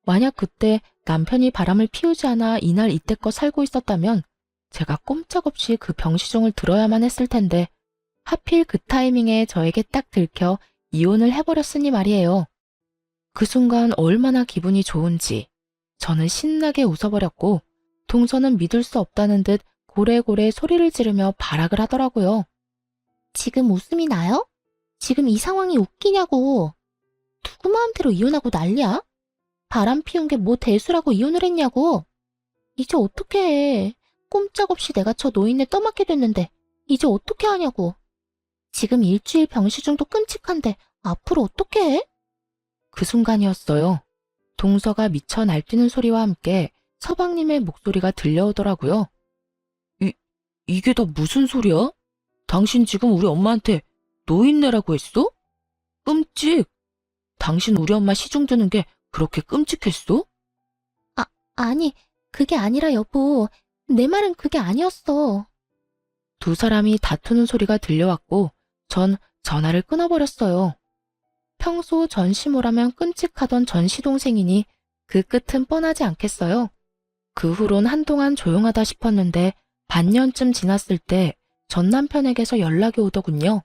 만약 그때 남편이 바람을 피우지 않아 이날 이때껏 살고 있었다면 제가 꼼짝없이 그 병시중을 들어야만 했을 텐데 하필 그 타이밍에 저에게 딱 들켜 이혼을 해버렸으니 말이에요. 그 순간 얼마나 기분이 좋은지 저는 신나게 웃어버렸고 동서는 믿을 수 없다는 듯 고래고래 소리를 지르며 발악을 하더라고요. 지금 웃음이 나요? 지금 이 상황이 웃기냐고. 누구 마음대로 이혼하고 난리야? 바람 피운 게 뭐 대수라고 이혼을 했냐고. 이제 어떻게 해. 꼼짝없이 내가 저 노인네 떠맡게 됐는데 이제 어떻게 하냐고. 지금 일주일 병시중도 끔찍한데 앞으로 어떻게 해? 그 순간이었어요. 동서가 미쳐 날뛰는 소리와 함께 서방님의 목소리가 들려오더라고요. 이게 다 무슨 소리야? 당신 지금 우리 엄마한테 노인네라고 했어? 끔찍! 당신 우리 엄마 시중 드는 게 그렇게 끔찍했어? 아니, 그게 아니라 여보. 내 말은 그게 아니었어. 두 사람이 다투는 소리가 들려왔고 전 전화를 끊어버렸어요. 평소 전시모라면 끔찍하던 전시동생이니 그 끝은 뻔하지 않겠어요. 그 후론 한동안 조용하다 싶었는데 반년쯤 지났을 때 전 남편에게서 연락이 오더군요.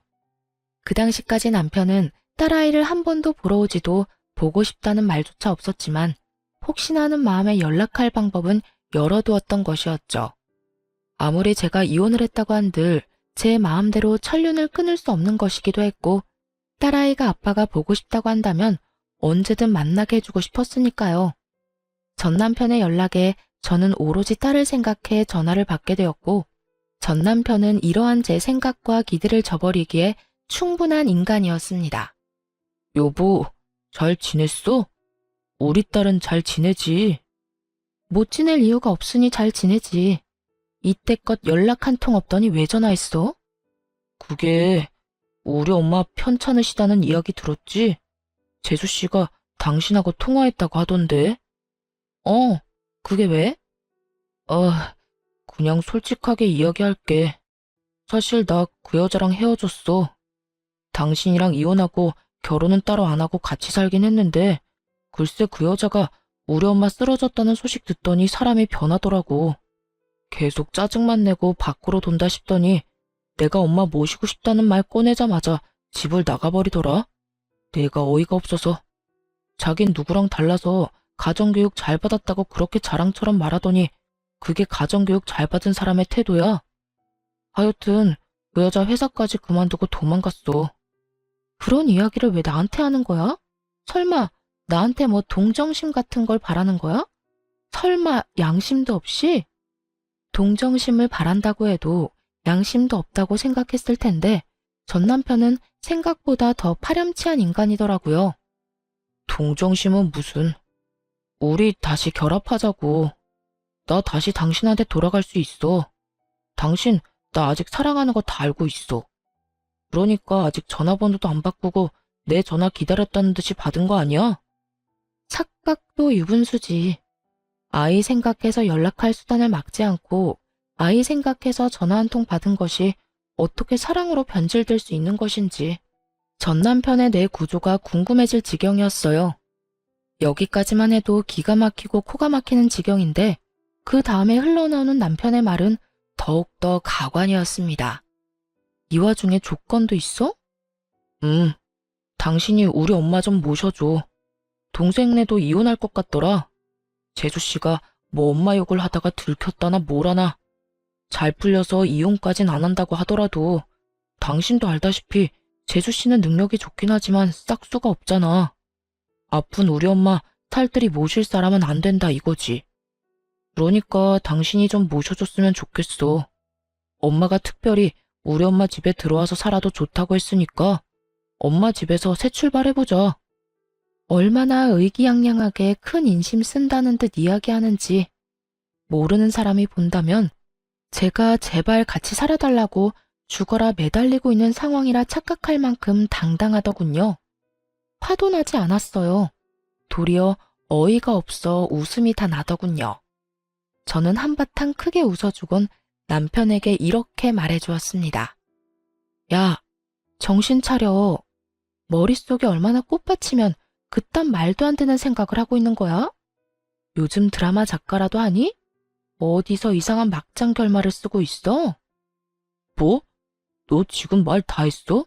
그 당시까지 남편은 딸아이를 한 번도 보러 오지도 보고 싶다는 말조차 없었지만 혹시나 하는 마음에 연락할 방법은 열어두었던 것이었죠. 아무리 제가 이혼을 했다고 한들 제 마음대로 천륜을 끊을 수 없는 것이기도 했고 딸아이가 아빠가 보고 싶다고 한다면 언제든 만나게 해주고 싶었으니까요. 전 남편의 연락에 저는 오로지 딸을 생각해 전화를 받게 되었고 전 남편은 이러한 제 생각과 기대를 저버리기에 충분한 인간이었습니다. 여보, 잘 지냈어? 우리 딸은 잘 지내지? 못 지낼 이유가 없으니 잘 지내지. 이때껏 연락 한 통 없더니 왜 전화했어? 그게 우리 엄마 편찮으시다는 이야기 들었지? 재수 씨가 당신하고 통화했다고 하던데. 그게 왜? 그냥 솔직하게 이야기할게. 사실 나 그 여자랑 헤어졌어. 당신이랑 이혼하고 결혼은 따로 안 하고 같이 살긴 했는데 글쎄 그 여자가 우리 엄마 쓰러졌다는 소식 듣더니 사람이 변하더라고. 계속 짜증만 내고 밖으로 돈다 싶더니 내가 엄마 모시고 싶다는 말 꺼내자마자 집을 나가버리더라. 내가 어이가 없어서. 자긴 누구랑 달라서 가정교육 잘 받았다고 그렇게 자랑처럼 말하더니 그게 가정교육 잘 받은 사람의 태도야. 하여튼 그 여자 회사까지 그만두고 도망갔어. 그런 이야기를 왜 나한테 하는 거야? 설마 나한테 뭐 동정심 같은 걸 바라는 거야? 설마 양심도 없이? 동정심을 바란다고 해도 양심도 없다고 생각했을 텐데 전 남편은 생각보다 더 파렴치한 인간이더라고요. 동정심은 무슨. 우리 다시 결합하자고. 나 다시 당신한테 돌아갈 수 있어. 당신 나 아직 사랑하는 거 다 알고 있어. 그러니까 아직 전화번호도 안 바꾸고 내 전화 기다렸다는 듯이 받은 거 아니야? 착각도 유분수지. 아이 생각해서 연락할 수단을 막지 않고 아이 생각해서 전화 한 통 받은 것이 어떻게 사랑으로 변질될 수 있는 것인지 전 남편의 뇌 구조가 궁금해질 지경이었어요. 여기까지만 해도 기가 막히고 코가 막히는 지경인데 그 다음에 흘러나오는 남편의 말은 더욱더 가관이었습니다. 이 와중에 조건도 있어? 당신이 우리 엄마 좀 모셔줘. 동생네도 이혼할 것 같더라. 재수씨가 뭐 엄마 욕을 하다가 들켰다나 뭐라나. 잘 풀려서 이혼까진 안 한다고 하더라도 당신도 알다시피 재수씨는 능력이 좋긴 하지만 싹수가 없잖아. 아픈 우리 엄마 탈들이 모실 사람은 안 된다 이거지. 그러니까 당신이 좀 모셔줬으면 좋겠어. 엄마가 특별히 우리 엄마 집에 들어와서 살아도 좋다고 했으니까 엄마 집에서 새 출발해보자. 얼마나 의기양양하게 큰 인심 쓴다는 듯 이야기하는지 모르는 사람이 본다면 제가 제발 같이 살아달라고 죽어라 매달리고 있는 상황이라 착각할 만큼 당당하더군요. 화도 나지 않았어요. 도리어 어이가 없어 웃음이 다 나더군요. 저는 한바탕 크게 웃어주곤 남편에게 이렇게 말해주었습니다. 야, 정신 차려. 머릿속에 얼마나 꽃받치면 그딴 말도 안 되는 생각을 하고 있는 거야? 요즘 드라마 작가라도 하니? 어디서 이상한 막장 결말을 쓰고 있어? 뭐? 너 지금 말 다 했어?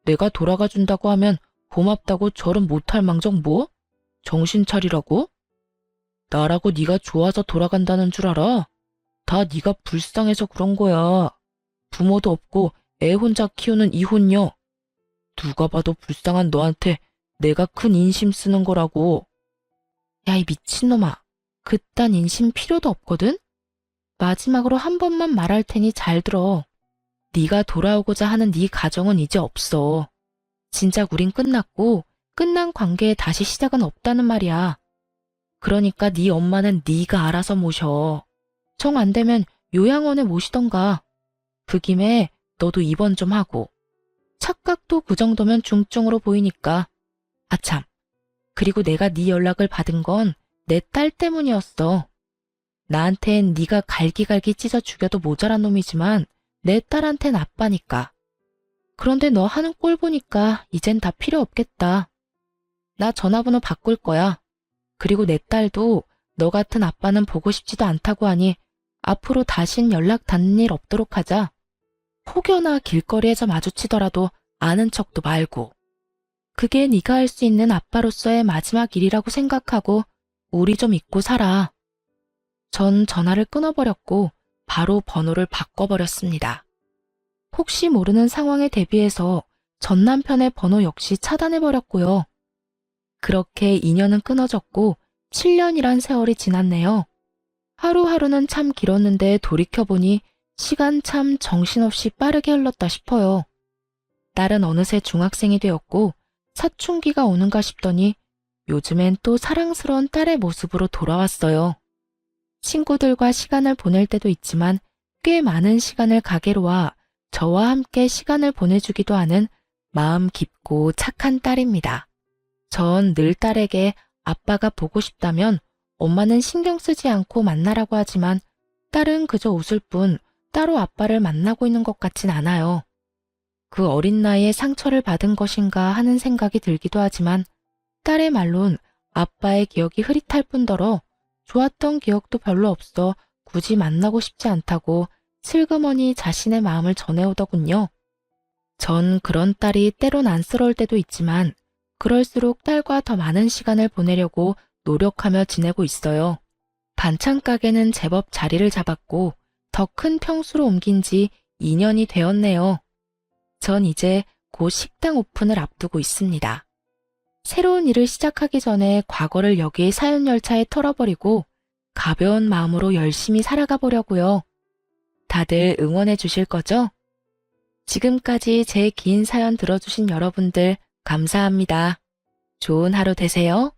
내가 돌아가 준다고 하면 고맙다고 절은 못할 망정 뭐? 정신 차리라고? 나라고 네가 좋아서 돌아간다는 줄 알아? 다 네가 불쌍해서 그런 거야. 부모도 없고 애 혼자 키우는 이혼녀. 누가 봐도 불쌍한 너한테 내가 큰 인심 쓰는 거라고. 야, 이 미친놈아. 그딴 인심 필요도 없거든? 마지막으로 한 번만 말할 테니 잘 들어. 네가 돌아오고자 하는 네 가정은 이제 없어. 진작 우린 끝났고 끝난 관계에 다시 시작은 없다는 말이야. 그러니까 네 엄마는 네가 알아서 모셔. 정 안 되면 요양원에 모시던가. 그 김에 너도 입원 좀 하고. 착각도 그 정도면 중증으로 보이니까. 아참, 그리고 내가 네 연락을 받은 건 내 딸 때문이었어. 나한텐 네가 갈기갈기 찢어 죽여도 모자란 놈이지만 내 딸한텐 아빠니까. 그런데 너 하는 꼴 보니까 이젠 다 필요 없겠다. 나 전화번호 바꿀 거야. 그리고 내 딸도 너 같은 아빠는 보고 싶지도 않다고 하니 앞으로 다신 연락 닿는 일 없도록 하자. 혹여나 길거리에서 마주치더라도 아는 척도 말고. 그게 네가 할 수 있는 아빠로서의 마지막 일이라고 생각하고 우리 좀 잊고 살아. 전 전화를 끊어버렸고 바로 번호를 바꿔버렸습니다. 혹시 모르는 상황에 대비해서 전 남편의 번호 역시 차단해버렸고요. 그렇게 인연은 끊어졌고 7년이란 세월이 지났네요. 하루하루는 참 길었는데 돌이켜보니 시간 참 정신없이 빠르게 흘렀다 싶어요. 딸은 어느새 중학생이 되었고 사춘기가 오는가 싶더니 요즘엔 또 사랑스러운 딸의 모습으로 돌아왔어요. 친구들과 시간을 보낼 때도 있지만 꽤 많은 시간을 가게로 와 저와 함께 시간을 보내주기도 하는 마음 깊고 착한 딸입니다. 전 늘 딸에게 아빠가 보고 싶다면 엄마는 신경 쓰지 않고 만나라고 하지만 딸은 그저 웃을 뿐 따로 아빠를 만나고 있는 것 같진 않아요. 그 어린 나이에 상처를 받은 것인가 하는 생각이 들기도 하지만 딸의 말론 아빠의 기억이 흐릿할 뿐더러 좋았던 기억도 별로 없어 굳이 만나고 싶지 않다고 슬그머니 자신의 마음을 전해오더군요. 전 그런 딸이 때론 안쓰러울 때도 있지만 그럴수록 딸과 더 많은 시간을 보내려고 노력하며 지내고 있어요. 반찬 가게는 제법 자리를 잡았고 더 큰 평수로 옮긴 지 2년이 되었네요. 전 이제 곧 식당 오픈을 앞두고 있습니다. 새로운 일을 시작하기 전에 과거를 여기의 사연 열차에 털어버리고 가벼운 마음으로 열심히 살아가 보려고요. 다들 응원해 주실 거죠? 지금까지 제 긴 사연 들어주신 여러분들 감사합니다. 좋은 하루 되세요.